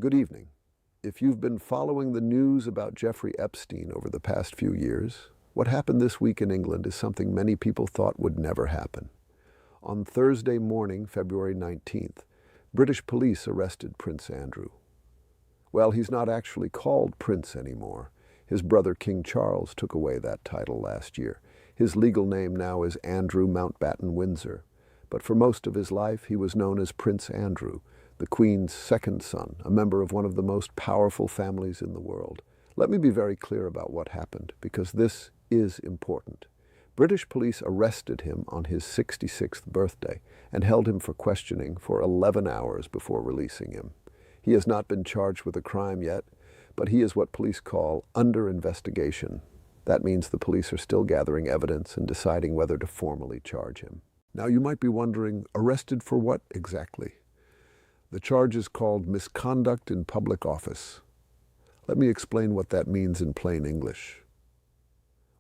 Good evening. If you've been following the news about Jeffrey Epstein over the past few years, what happened this week in England is something many people thought would never happen. On Thursday morning, February 19th, British police arrested Prince Andrew. Well, he's not actually called Prince anymore. His brother King Charles took away that title last year. His legal name now is Andrew Mountbatten Windsor. But for most of his life, he was known as Prince Andrew, the Queen's second son, a member of one of the most powerful families in the world. Let me be very clear about what happened, because this is important. British police arrested him on his 66th birthday and held him for questioning for 11 hours before releasing him. He has not been charged with a crime yet, but he is what police call under investigation. That means the police are still gathering evidence and deciding whether to formally charge him. Now you might be wondering, arrested for what exactly? The charge is called misconduct in public office. Let me explain what that means in plain English.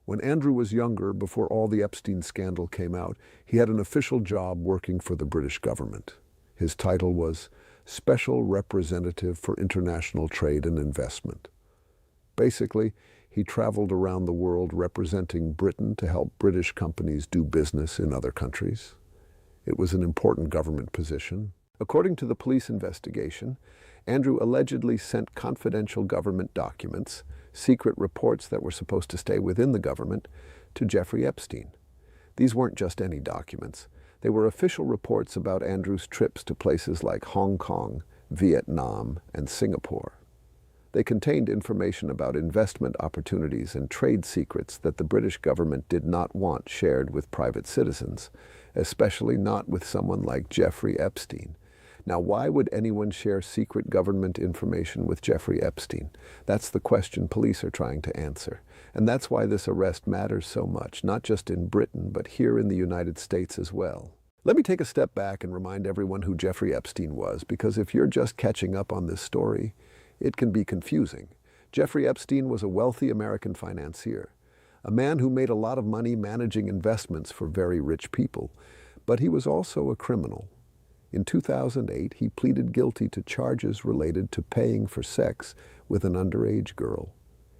When Andrew was younger, before all the Epstein scandal came out, he had an official job working for the British government. His title was Special Representative for International Trade and Investment. Basically, he traveled around the world representing Britain to help British companies do business in other countries. It was an important government position. According to the police investigation, Andrew allegedly sent confidential government documents, secret reports that were supposed to stay within the government, to Jeffrey Epstein. These weren't just any documents. They were official reports about Andrew's trips to places like Hong Kong, Vietnam, and Singapore. They contained information about investment opportunities and trade secrets that the British government did not want shared with private citizens, especially not with someone like Jeffrey Epstein. Now, why would anyone share secret government information with Jeffrey Epstein? That's the question police are trying to answer. And that's why this arrest matters so much, not just in Britain, but here in the United States as well. Let me take a step back and remind everyone who Jeffrey Epstein was, because if you're just catching up on this story, it can be confusing. Jeffrey Epstein was a wealthy American financier, a man who made a lot of money managing investments for very rich people, but he was also a criminal. In 2008, he pleaded guilty to charges related to paying for sex with an underage girl.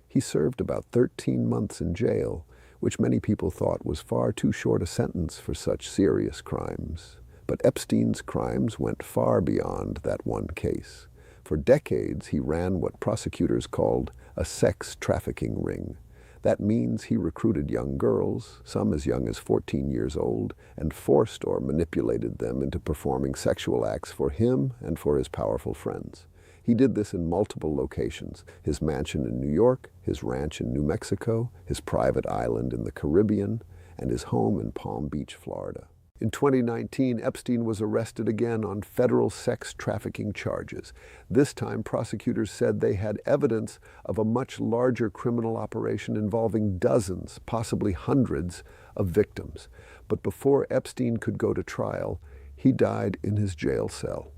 He served about 13 months in jail, which many people thought was far too short a sentence for such serious crimes. But Epstein's crimes went far beyond that one case. For decades, he ran what prosecutors called a sex trafficking ring. That means he recruited young girls, some as young as 14 years old, and forced or manipulated them into performing sexual acts for him and for his powerful friends. He did this in multiple locations: his mansion in New York, his ranch in New Mexico, his private island in the Caribbean, and his home in Palm Beach, Florida. In 2019, Epstein was arrested again on federal sex trafficking charges. This time, prosecutors said they had evidence of a much larger criminal operation involving dozens, possibly hundreds, of victims. But before Epstein could go to trial, he died in his jail cell.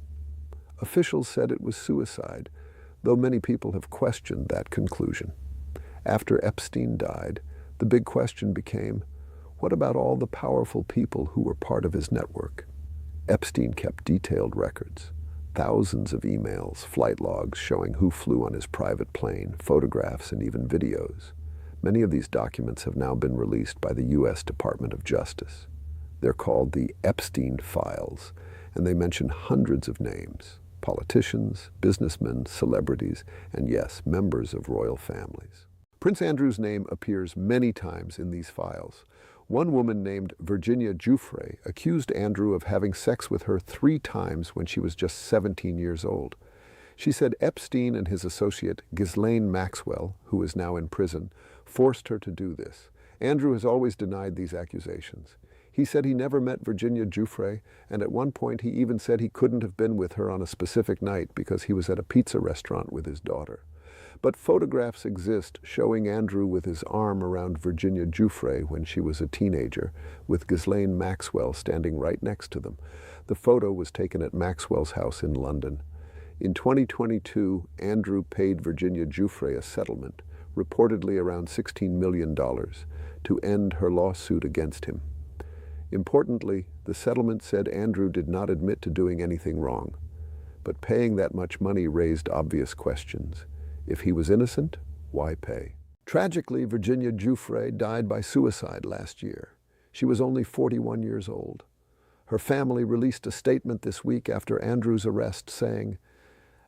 Officials said it was suicide, though many people have questioned that conclusion. After Epstein died, the big question became, what about all the powerful people who were part of his network? Epstein kept detailed records, thousands of emails, flight logs showing who flew on his private plane, photographs, and even videos. Many of these documents have now been released by the U.S. Department of Justice. They're called the Epstein Files, and they mention hundreds of names: politicians, businessmen, celebrities, and yes, members of royal families. Prince Andrew's name appears many times in these files. One woman named Virginia Giuffre accused Andrew of having sex with her 3 times when she was just 17 years old. She said Epstein and his associate Ghislaine Maxwell, who is now in prison, forced her to do this. Andrew has always denied these accusations. He said he never met Virginia Giuffre, and at one point he even said he couldn't have been with her on a specific night because he was at a pizza restaurant with his daughter. But photographs exist showing Andrew with his arm around Virginia Giuffre when she was a teenager, with Ghislaine Maxwell standing right next to them. The photo was taken at Maxwell's house in London. In 2022, Andrew paid Virginia Giuffre a settlement, reportedly around $16 million, to end her lawsuit against him. Importantly, the settlement said Andrew did not admit to doing anything wrong. but paying that much money raised obvious questions. If he was innocent, why pay? Tragically, Virginia Giuffre died by suicide last year. She was only 41 years old. Her family released a statement this week after Andrew's arrest saying,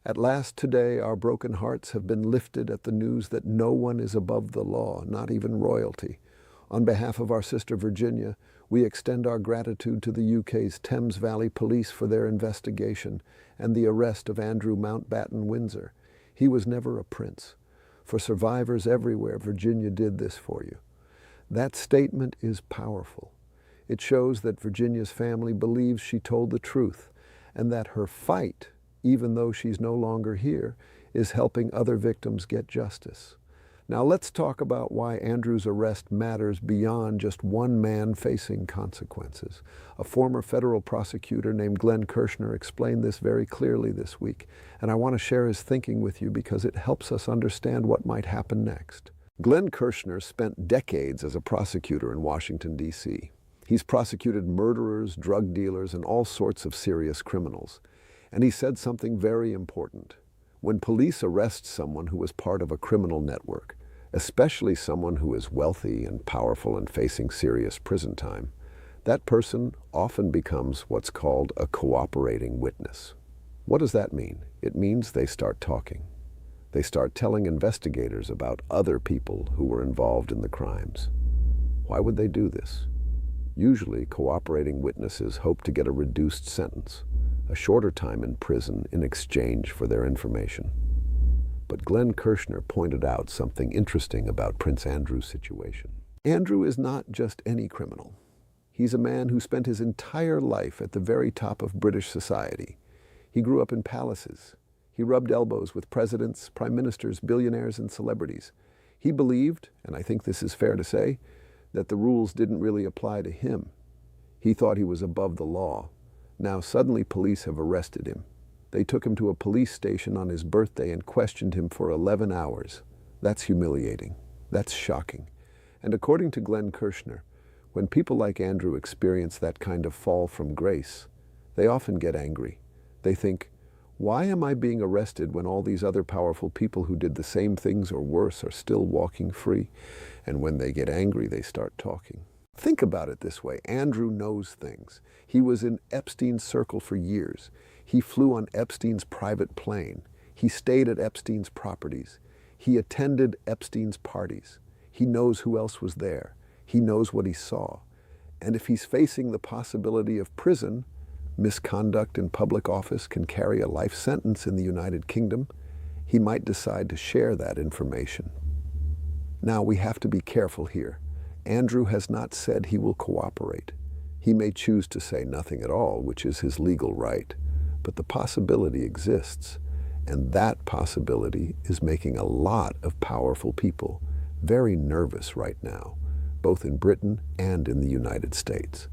"At last today our broken hearts have been lifted at the news that no one is above the law, not even royalty. On behalf of our sister Virginia, we extend our gratitude to the UK's Thames Valley Police for their investigation and the arrest of Andrew Mountbatten Windsor. He was never a prince. For survivors everywhere, Virginia did this for you." That statement is powerful. It shows that Virginia's family believes she told the truth and that her fight, even though she's no longer here, is helping other victims get justice. Now let's talk about why Andrew's arrest matters beyond just one man facing consequences. A former federal prosecutor named Glenn Kirshner explained this very clearly this week, and I want to share his thinking with you because it helps us understand what might happen next. Glenn Kirshner spent decades as a prosecutor in Washington, D.C. He's prosecuted murderers, drug dealers, and all sorts of serious criminals. And he said something very important. When police arrest someone who was part of a criminal network, especially someone who is wealthy and powerful and facing serious prison time, that person often becomes what's called a cooperating witness. What does that mean? It means they start talking. They start telling investigators about other people who were involved in the crimes. Why would they do this? Usually, cooperating witnesses hope to get a reduced sentence, a shorter time in prison in exchange for their information. But Glenn Kirshner pointed out something interesting about Prince Andrew's situation. Andrew is not just any criminal. He's a man who spent his entire life at the very top of British society. He grew up in palaces. He rubbed elbows with presidents, prime ministers, billionaires, and celebrities. He believed, and I think this is fair to say, that the rules didn't really apply to him. He thought he was above the law. Now suddenly police have arrested him. They took him to a police station on his birthday and questioned him for 11 hours. That's humiliating. That's shocking. And according to Glenn Kirshner, when people like Andrew experience that kind of fall from grace, they often get angry. They think, why am I being arrested when all these other powerful people who did the same things or worse are still walking free? And when they get angry, they start talking. Think about it this way. Andrew knows things. He was in Epstein's circle for years. He flew on Epstein's private plane. He stayed at Epstein's properties. He attended Epstein's parties. He knows who else was there. He knows what he saw. And if he's facing the possibility of prison, misconduct in public office can carry a life sentence in the United Kingdom, he might decide to share that information. Now, we have to be careful here. Andrew has not said he will cooperate. He may choose to say nothing at all, which is his legal right, but the possibility exists, and that possibility is making a lot of powerful people very nervous right now, both in Britain and in the United States.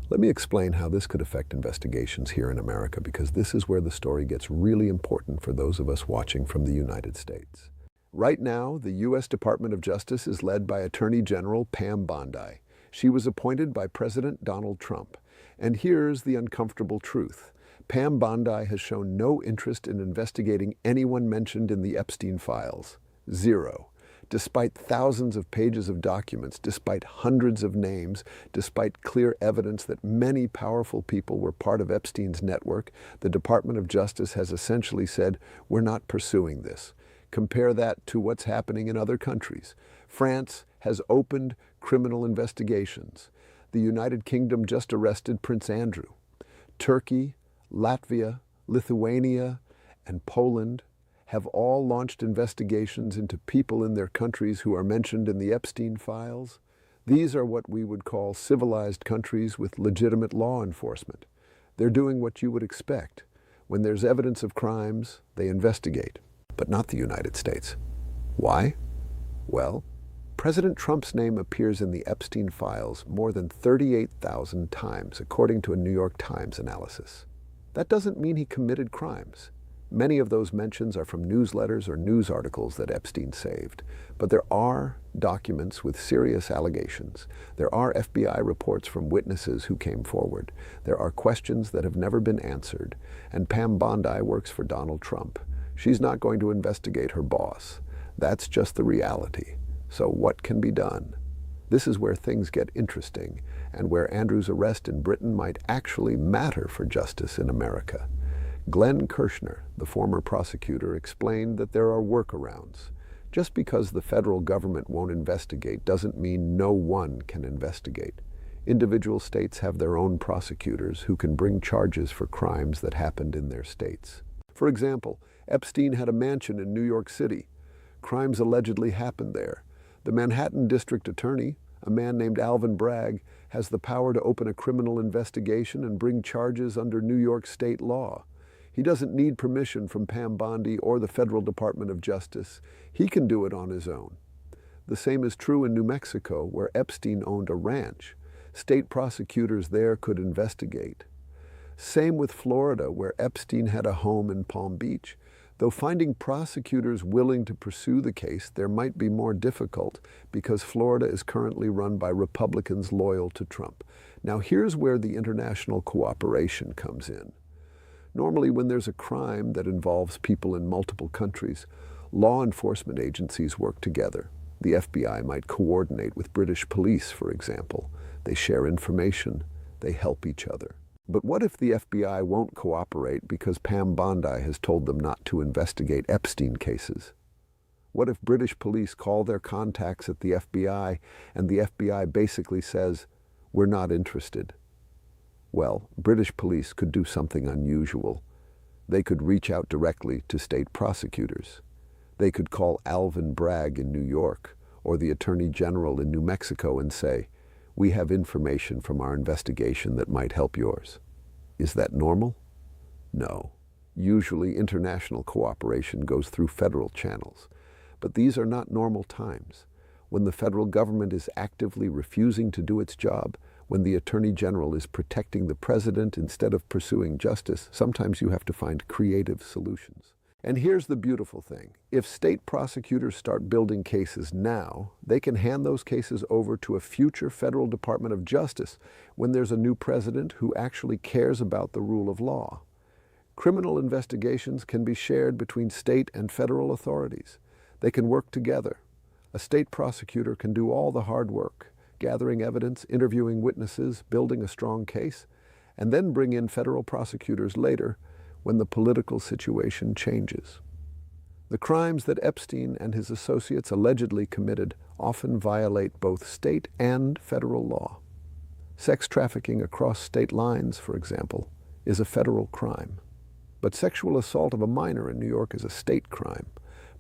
Let me explain how this could affect investigations here in America, because this is where the story gets really important for those of us watching from the United States. Right now, the U.S. Department of Justice is led by Attorney General Pam Bondi. She was appointed by President Donald Trump. And here's the uncomfortable truth. Pam Bondi has shown no interest in investigating anyone mentioned in the Epstein files. Zero. Despite thousands of pages of documents, despite hundreds of names, despite clear evidence that many powerful people were part of Epstein's network, the Department of Justice has essentially said, we're not pursuing this. Compare that to what's happening in other countries. France has opened criminal investigations. The United Kingdom just arrested Prince Andrew. Turkey, Latvia, Lithuania, and Poland have all launched investigations into people in their countries who are mentioned in the Epstein files. These are what we would call civilized countries with legitimate law enforcement. They're doing what you would expect. When there's evidence of crimes, they investigate, but not the United States. Why? Well, President Trump's name appears in the Epstein files more than 38,000 times, according to a New York Times analysis. That doesn't mean he committed crimes. Many of those mentions are from newsletters or news articles that Epstein saved. But there are documents with serious allegations. There are FBI reports from witnesses who came forward. There are questions that have never been answered. And Pam Bondi works for Donald Trump. She's not going to investigate her boss. That's just the reality. So what can be done? This is where things get interesting, and where Andrew's arrest in Britain might actually matter for justice in America. Glenn Kirshner, the former prosecutor, explained that there are workarounds. Just because the federal government won't investigate doesn't mean no one can investigate. Individual states have their own prosecutors who can bring charges for crimes that happened in their states. For example, Epstein had a mansion in New York City. Crimes allegedly happened there. The Manhattan District Attorney, a man named Alvin Bragg, has the power to open a criminal investigation and bring charges under New York state law. He doesn't need permission from Pam Bondi or the Federal Department of Justice. He can do it on his own. The same is true in New Mexico, where Epstein owned a ranch. State prosecutors there could investigate. Same with Florida, where Epstein had a home in Palm Beach. Though finding prosecutors willing to pursue the case there might be more difficult because Florida is currently run by Republicans loyal to Trump. Now here's where the international cooperation comes in. Normally, when there's a crime that involves people in multiple countries, law enforcement agencies work together. The FBI might coordinate with British police, for example. They share information. They help each other. But what if the FBI won't cooperate because Pam Bondi has told them not to investigate Epstein cases? What if British police call their contacts at the FBI and the FBI basically says, "We're not interested"? Well, British police could do something unusual. They could reach out directly to state prosecutors. They could call Alvin Bragg in New York or the Attorney General in New Mexico and say, "We have information from our investigation that might help yours." Is that normal? No. Usually international cooperation goes through federal channels. But these are not normal times. When the federal government is actively refusing to do its job, when the Attorney General is protecting the president instead of pursuing justice, sometimes you have to find creative solutions. And here's the beautiful thing. If state prosecutors start building cases now, they can hand those cases over to a future federal Department of Justice when there's a new president who actually cares about the rule of law. Criminal investigations can be shared between state and federal authorities. They can work together. A state prosecutor can do all the hard work, gathering evidence, interviewing witnesses, building a strong case, and then bring in federal prosecutors later when the political situation changes. The crimes that Epstein and his associates allegedly committed often violate both state and federal law. Sex trafficking across state lines, for example, is a federal crime. But sexual assault of a minor in New York is a state crime.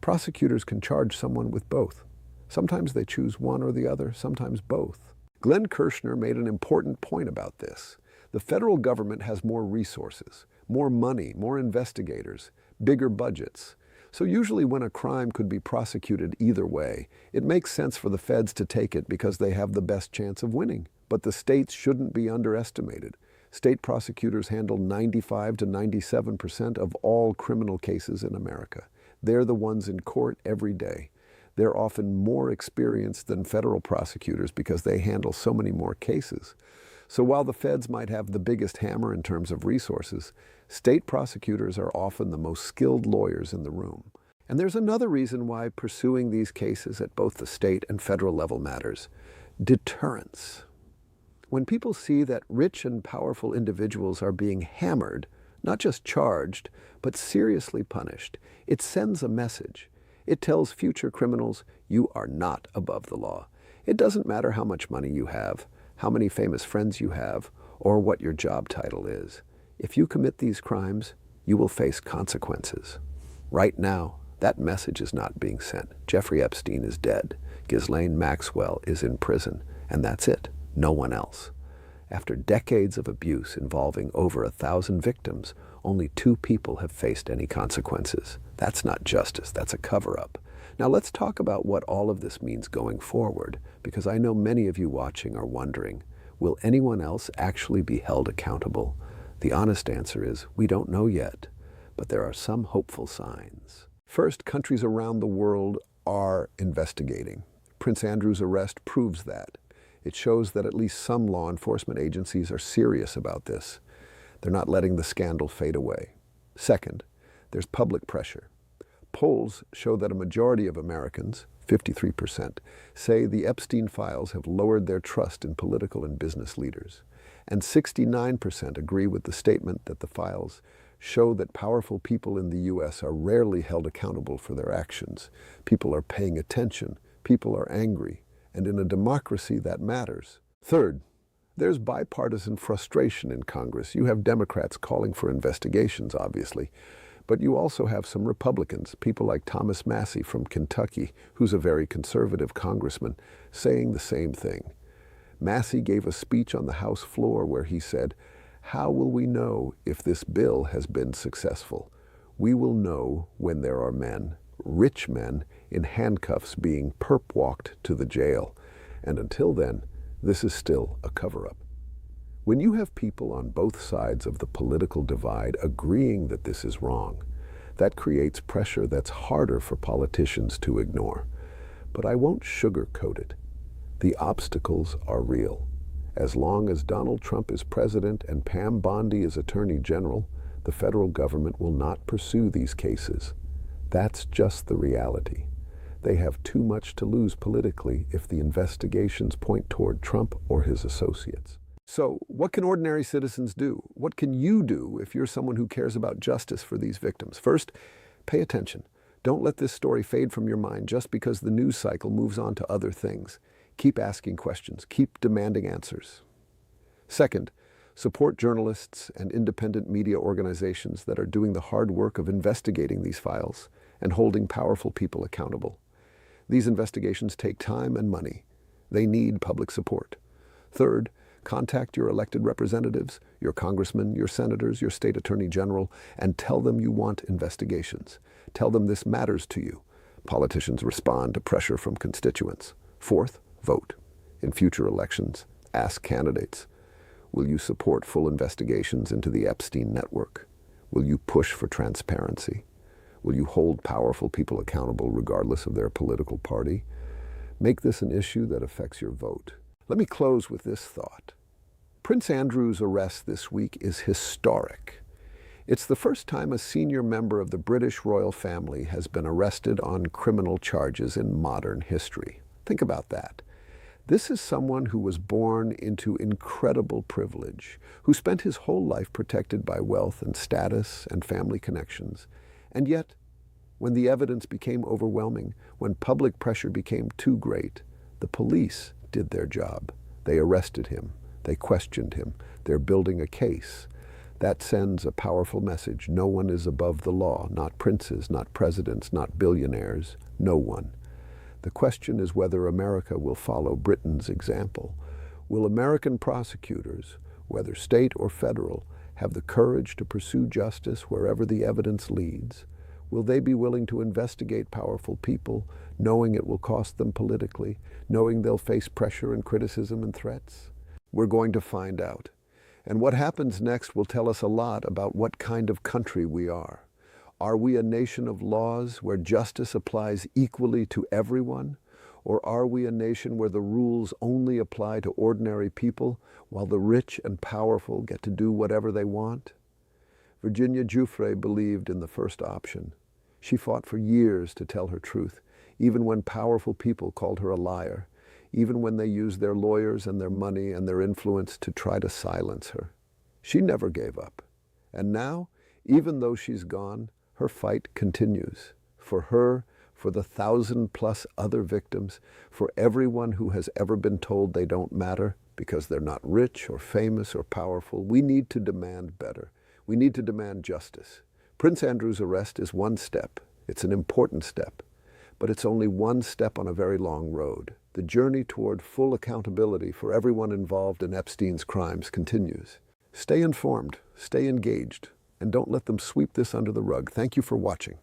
Prosecutors can charge someone with both. Sometimes they choose one or the other, sometimes both. Glenn Kirshner made an important point about this. The federal government has more resources, more money, more investigators, bigger budgets. So usually when a crime could be prosecuted either way, it makes sense for the feds to take it because they have the best chance of winning. But the states shouldn't be underestimated. State prosecutors handle 95 to 97% of all criminal cases in America. They're the ones in court every day. They're often more experienced than federal prosecutors because they handle so many more cases. So while the feds might have the biggest hammer in terms of resources, state prosecutors are often the most skilled lawyers in the room. And there's another reason why pursuing these cases at both the state and federal level matters: deterrence. When people see that rich and powerful individuals are being hammered, not just charged, but seriously punished, it sends a message. It tells future criminals, you are not above the law. It doesn't matter how much money you have, how many famous friends you have, or what your job title is. If you commit these crimes, you will face consequences. Right now, that message is not being sent. Jeffrey Epstein is dead. Ghislaine Maxwell is in prison, and that's it. No one else. After decades of abuse involving over 1,000 victims, only 2 people have faced any consequences. That's not justice, that's a cover-up. Now let's talk about what all of this means going forward, because I know many of you watching are wondering, will anyone else actually be held accountable? The honest answer is, we don't know yet. but there are some hopeful signs. First, countries around the world are investigating. Prince Andrew's arrest proves that. It shows that at least some law enforcement agencies are serious about this. They're not letting the scandal fade away. Second, there's public pressure. Polls show that a majority of Americans, 53%, say the Epstein files have lowered their trust in political and business leaders. And 69% agree with the statement that the files show that powerful people in the U.S. are rarely held accountable for their actions. People are paying attention. People are angry. And in a democracy, that matters. Third, there's bipartisan frustration in Congress. You have Democrats calling for investigations, obviously. But you also have some Republicans, people like Thomas Massie from Kentucky, who's a very conservative congressman, saying the same thing. Massie gave a speech on the House floor where he said, "How will we know if this bill has been successful? We will know when there are men, rich men, in handcuffs being perp-walked to the jail. And until then, this is still a cover-up." When you have people on both sides of the political divide agreeing that this is wrong, that creates pressure that's harder for politicians to ignore. But I won't sugarcoat it. The obstacles are real. As long as Donald Trump is president and Pam Bondi is attorney general, the federal government will not pursue these cases. That's just the reality. They have too much to lose politically if the investigations point toward Trump or his associates. So, what can ordinary citizens do? What can you do if you're someone who cares about justice for these victims? First, pay attention. Don't let this story fade from your mind just because the news cycle moves on to other things. Keep asking questions. Keep demanding answers. Second, support journalists and independent media organizations that are doing the hard work of investigating these files and holding powerful people accountable. These investigations take time and money. They need public support. Third, contact your elected representatives, your congressmen, your senators, your state attorney general, and tell them you want investigations. Tell them this matters to you. Politicians respond to pressure from constituents. Fourth, vote. In future elections, ask candidates, will you support full investigations into the Epstein network? Will you push for transparency? Will you hold powerful people accountable regardless of their political party? Make this an issue that affects your vote. Let me close with this thought. Prince Andrew's arrest this week is historic. It's the first time a senior member of the British royal family has been arrested on criminal charges in modern history. Think about that. This is someone who was born into incredible privilege, who spent his whole life protected by wealth and status and family connections. And yet, when the evidence became overwhelming, when public pressure became too great, the police did their job. They arrested him. They questioned him. They're building a case. That sends a powerful message. No one is above the law, not princes, not presidents, not billionaires, no one. The question is whether America will follow Britain's example. Will American prosecutors, whether state or federal, have the courage to pursue justice wherever the evidence leads? Will they be willing to investigate powerful people, knowing it will cost them politically, knowing they'll face pressure and criticism and threats? We're going to find out. And what happens next will tell us a lot about what kind of country we are. Are we a nation of laws where justice applies equally to everyone? Or are we a nation where the rules only apply to ordinary people while the rich and powerful get to do whatever they want? Virginia Giuffre believed in the first option. She fought for years to tell her truth, even when powerful people called her a liar, even when they used their lawyers and their money and their influence to try to silence her. She never gave up. And now, even though she's gone, her fight continues. For her, for the 1,000+ other victims, for everyone who has ever been told they don't matter because they're not rich or famous or powerful, we need to demand better. We need to demand justice. Prince Andrew's arrest is one step. It's an important step. But it's only one step on a very long road. The journey toward full accountability for everyone involved in Epstein's crimes continues. Stay informed, stay engaged, and don't let them sweep this under the rug. Thank you for watching.